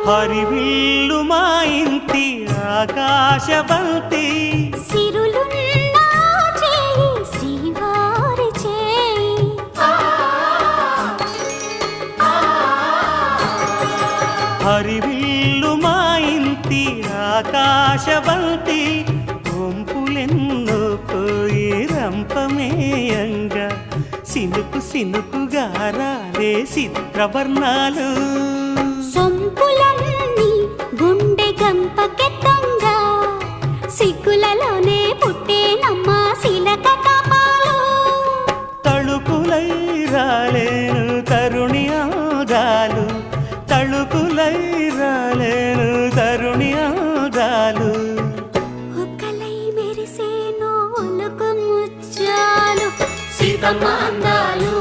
హరివిల్లు మా ఇంటి ఆకాశబంతి సిరులున్న చేయి శ్రీవారి చేయి హరివిల్లు మా ఇంటి ఆకాశబంతి వంపులెన్నో పోయి రంపమేయంగా సినుకు సినుకుగా రాలే చిత్రవర్ణాలు సొంపులన్నీ గుండె గంపకెత్తంగా సిగ్గులలోనే పుట్టేనమ్మా శిలక కపాలు తళుకులై రాలేను తరుణి ఆదాలు తళుకులై రాలేను తరుణి ఆదాలు ఒక్కలై మెరిసేనో ఒలుకు ముచ్చాలు సీతమ్మ అందాలు